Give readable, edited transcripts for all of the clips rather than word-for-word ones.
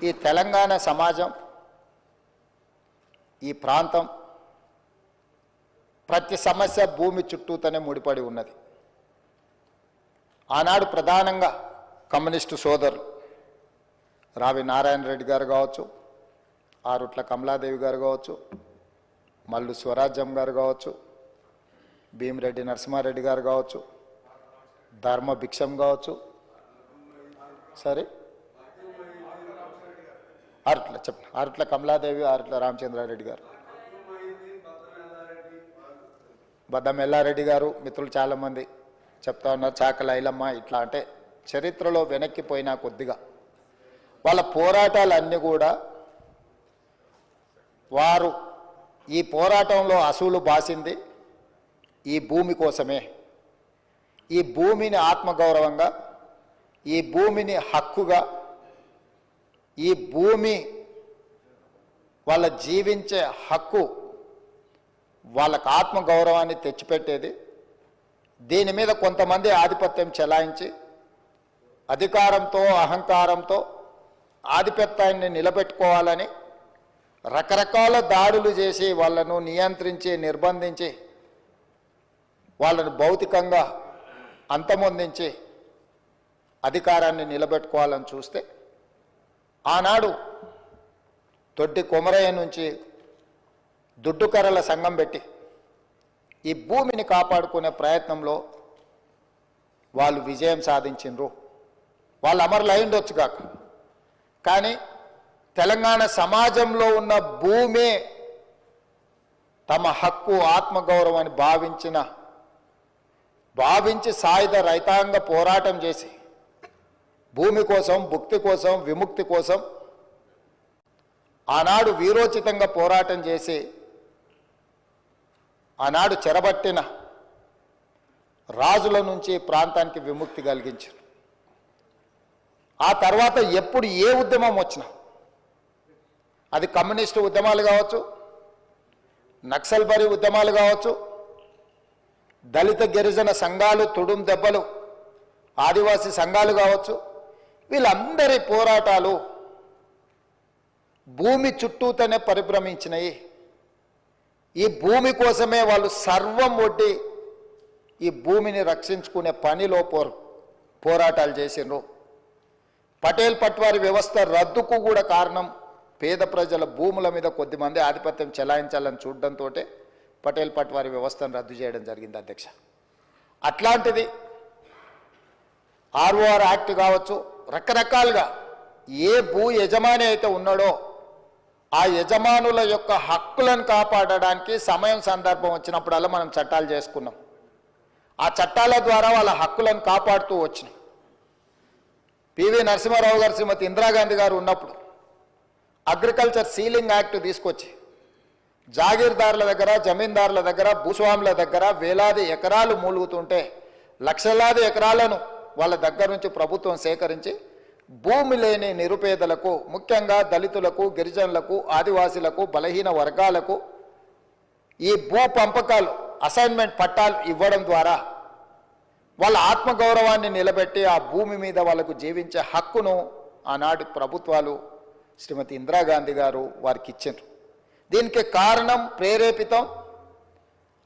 ఈ తెలంగాణ సమాజం, ఈ ప్రాంతం ప్రతి సమస్య భూమి చుట్టూతోనే ముడిపడి ఉన్నది. ఆనాడు ప్రధానంగా కమ్యూనిస్టు సోదరులు రావి నారాయణ రెడ్డి గారు కావచ్చు, ఆరుట్ల కమలాదేవి గారు కావచ్చు, మల్లు స్వరాజ్యం గారు కావచ్చు, భీమిరెడ్డి నరసింహారెడ్డి గారు కావచ్చు, ధర్మ భిక్షం కావచ్చు, సరే ఆరుట్ల కమలాదేవి, ఆరుట్ల రామచంద్రారెడ్డి గారు, బద్దం ఎల్లారెడ్డి గారు, మిత్రులు చాలామంది చెప్తా ఉన్నారు, చాకల ఐలమ్మ. ఇట్లా అంటే చరిత్రలో వెనక్కిపోయినా కొద్దిగా వాళ్ళ పోరాటాలన్నీ కూడా వారు ఈ పోరాటంలో అసూలు బాసింది ఈ భూమి కోసమే. ఈ భూమిని ఆత్మగౌరవంగా, ఈ భూమిని హక్కుగా, ఈ భూమి వాళ్ళ జీవించే హక్కు, వాళ్ళకు ఆత్మగౌరవాన్ని తెచ్చిపెట్టేది. దీని మీద కొంతమంది ఆధిపత్యం చెలాయించి అధికారంతో అహంకారంతో ఆధిపత్యాన్ని నిలబెట్టుకోవాలని రకరకాల దాడులు చేసి వాళ్ళను నియంత్రించి నిర్బంధించి వాళ్ళను భౌతికంగా అంతమొందించి అధికారాన్ని నిలబెట్టుకోవాలని చూస్తే ఆనాడు తొట్టి కొమరయ్య నుంచి దుడ్డుకర్రల సంఘం పెట్టి ఈ భూమిని కాపాడుకునే ప్రయత్నంలో వాళ్ళు విజయం సాధించిండ్రు. వాళ్ళు అమరులు అయిండొచ్చు కాక, కానీ తెలంగాణ సమాజంలో ఉన్న భూమే తమ హక్కు, ఆత్మగౌరవాన్ని భావించి సాయుధ రైతాంగ పోరాటం చేసి భూమి కోసం, భుక్తి కోసం, విముక్తి కోసం ఆనాడు వీరోచితంగా పోరాటం చేసి ఆనాడు చెరబట్టిన రాజుల నుంచి ప్రాంతానికి విముక్తి కలిగించారు. ఆ తర్వాత ఎప్పుడు ఏ ఉద్యమం వచ్చినా, అది కమ్యూనిస్టు ఉద్యమాలు కావచ్చు, నక్సల్బరీ ఉద్యమాలు కావచ్చు, దళిత గిరిజన సంఘాలు, తుడుం దెబ్బలు, ఆదివాసీ సంఘాలు కావచ్చు, వీళ్ళందరి పోరాటాలు భూమి చుట్టూతోనే పరిభ్రమించినాయి. ఈ భూమి కోసమే వాళ్ళు సర్వం ఒడ్డి ఈ భూమిని రక్షించుకునే పనిలో పోరాటాలు చేసిండ్రు. పటేల్ పట్వారి వ్యవస్థ రద్దుకు కూడా కారణం పేద ప్రజల భూముల మీద కొద్దిమంది ఆధిపత్యం చెలాయించాలని చూడడంతో పటేల్ పట్వారి వ్యవస్థను రద్దు చేయడం జరిగింది అధ్యక్ష. అట్లాంటిది ఆర్ఓఆర్ యాక్ట్ కావచ్చు, రకరకాలుగా ఏ భూ యజమాని అయితే ఉన్నాడో ఆ యజమానుల యొక్క హక్కులను కాపాడడానికి సమయం సందర్భం వచ్చినప్పుడల్లా మనం చట్టాలు చేసుకున్నాం. ఆ చట్టాల ద్వారా వాళ్ళ హక్కులను కాపాడుతూ వచ్చినాం. పివి నరసింహారావు గారు, శ్రీమతి ఇందిరాగాంధీ గారు ఉన్నప్పుడు అగ్రికల్చర్ సీలింగ్ యాక్ట్ తీసుకొచ్చి జాగీర్దారుల దగ్గర, జమీందారుల దగ్గర, భూస్వాముల దగ్గర వేలాది ఎకరాలు మూలుగుతుంటే లక్షలాది ఎకరాలను వాళ్ళ దగ్గర నుంచి ప్రభుత్వం సేకరించి భూమి లేని నిరుపేదలకు, ముఖ్యంగా దళితులకు, గిరిజనులకు, ఆదివాసీలకు, బలహీన వర్గాలకు ఈ భూ పంపకాలు, అసైన్మెంట్ పట్టాలు ఇవ్వడం ద్వారా వాళ్ళ ఆత్మగౌరవాన్ని నిలబెట్టి ఆ భూమి మీద వాళ్ళకు జీవించే హక్కును ఆనాటి ప్రభుత్వాలు, శ్రీమతి ఇందిరాగాంధీ గారు వారికి ఇచ్చారు. దీనికి కారణం, ప్రేరేపితం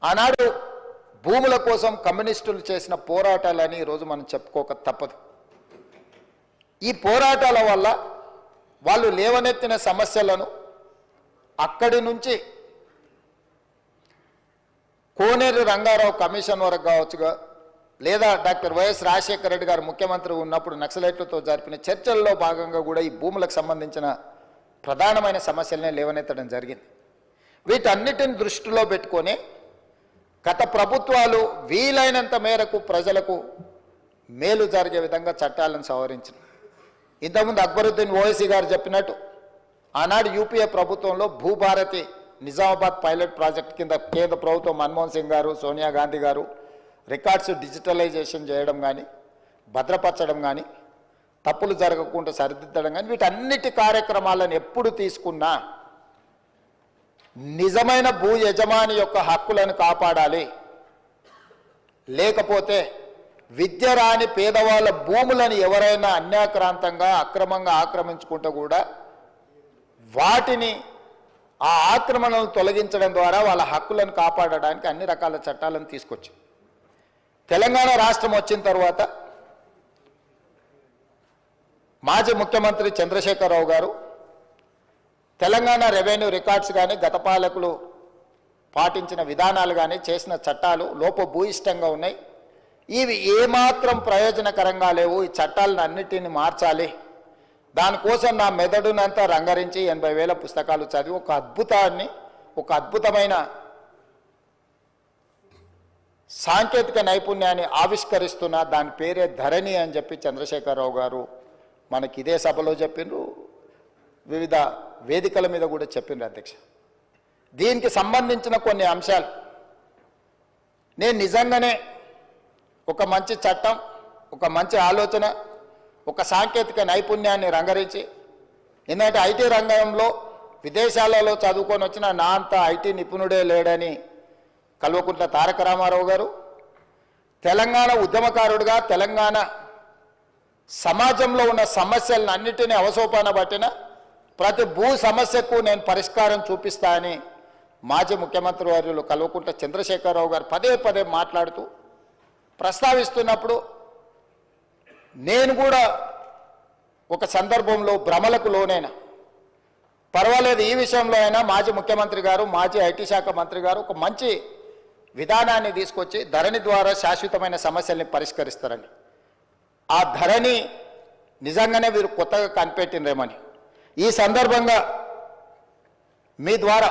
ఆనాడు భూముల కోసం కమ్యూనిస్టులు చేసిన పోరాటాలని ఈరోజు మనం చెప్పుకోక తప్పదు. ఈ పోరాటాల వల్ల వాళ్ళు లేవనెత్తిన సమస్యలను అక్కడి నుంచి కోనేరు రంగారావు కమిషన్ వరకు కావచ్చుగా, లేదా డాక్టర్ వైఎస్ రాజశేఖర రెడ్డి గారు ముఖ్యమంత్రి ఉన్నప్పుడు నక్సలైట్లతో జరిపిన చర్చల్లో భాగంగా కూడా ఈ భూములకు సంబంధించిన ప్రధానమైన సమస్యలనే లేవనెత్తడం జరిగింది. వీటన్నిటిని దృష్టిలో పెట్టుకొని గత ప్రభుత్వాలు వీలైనంత మేరకు ప్రజలకు మేలు జరిగే విధంగా చట్టాలను సవరించిన. ఇంతకుముందు అక్బరుద్దీన్ ఓవైసీ గారు చెప్పినట్టు ఆనాడు యూపీఏ ప్రభుత్వంలో భూభారతి నిజామాబాద్ పైలట్ ప్రాజెక్ట్ కింద కేంద్ర ప్రభుత్వం మన్మోహన్ సింగ్ గారు, సోనియా గాంధీ గారు రికార్డ్స్ డిజిటలైజేషన్ చేయడం కానీ, భద్రపరచడం కానీ, తప్పులు జరగకుండా సరిదిద్దడం కానీ, వీటన్నిటి కార్యక్రమాలను ఎప్పుడు తీసుకున్నా నిజమైన భూ యజమాని యొక్క హక్కులను కాపాడాలి. లేకపోతే విద్య రాని పేదవాళ్ళ భూములను ఎవరైనా అన్యాక్రాంతంగా అక్రమంగా ఆక్రమించుకుంటూ కూడా వాటిని ఆ ఆక్రమణలను తొలగించడం ద్వారా వాళ్ళ హక్కులను కాపాడడానికి అన్ని రకాల చట్టాలను తీసుకొచ్చాం. తెలంగాణ రాష్ట్రం వచ్చిన తర్వాత మాజీ ముఖ్యమంత్రి చంద్రశేఖరరావు గారు తెలంగాణ రెవెన్యూ రికార్డ్స్ కానీ గత పాలకులు పాటించిన విధానాలు కానీ చేసిన చట్టాలు లోపభూయిష్టంగా ఉన్నాయి. ఇవి ఏమాత్రం ప్రయోజనకరంగా లేవు. ఈ చట్టాలను అన్నిటిని మార్చాలి. దానికోసం నా మెదడునంతా రంగరించి 80,000 పుస్తకాలు చదివి ఒక అద్భుతమైన సాంకేతిక నైపుణ్యాన్ని ఆవిష్కరిస్తున్న దాని పేరే ధరణి అని చెప్పి చంద్రశేఖరరావు గారు మనకి ఇదే సభలో చెప్పిండ్రు, వివిధ వేదికల మీద కూడా చెప్పిండ్రు అధ్యక్ష. దీనికి సంబంధించిన కొన్ని అంశాలు నేను నిజంగానే ఒక మంచి చట్టం, ఒక మంచి ఆలోచన, ఒక సాంకేతిక నైపుణ్యాన్ని రంగరించి, ఎందుకంటే ఐటీ రంగంలో విదేశాలలో చదువుకొని వచ్చిన నా అంత ఐటీ నిపుణుడే లేడని కల్వకుంట్ల తారక రామారావు గారు, తెలంగాణ ఉద్యమకారుడిగా తెలంగాణ సమాజంలో ఉన్న సమస్యలను అన్నిటినీ అవసోపాన పట్టిన ప్రతి భూ సమస్యకు నేను పరిష్కారం చూపిస్తా అని మాజీ ముఖ్యమంత్రి వర్యులు కల్వకుంట్ల చంద్రశేఖరరావు గారు పదే పదే మాట్లాడుతూ ప్రస్తావిస్తున్నప్పుడు నేను కూడా ఒక సందర్భంలో భ్రమలకు లోనైనా పర్వాలేదు, ఈ విషయంలో అయినా మాజీ ముఖ్యమంత్రి గారు, మాజీ ఐటీ శాఖ మంత్రి గారు ఒక మంచి విధానాన్ని తీసుకొచ్చి ధరణి ద్వారా శాశ్వతమైన సమస్యల్ని పరిష్కరిస్తారని, ఆ ధరణి నిజంగానే వీరు కొత్తగా కనిపెట్టినరేమని ఈ సందర్భంగా మీ ద్వారా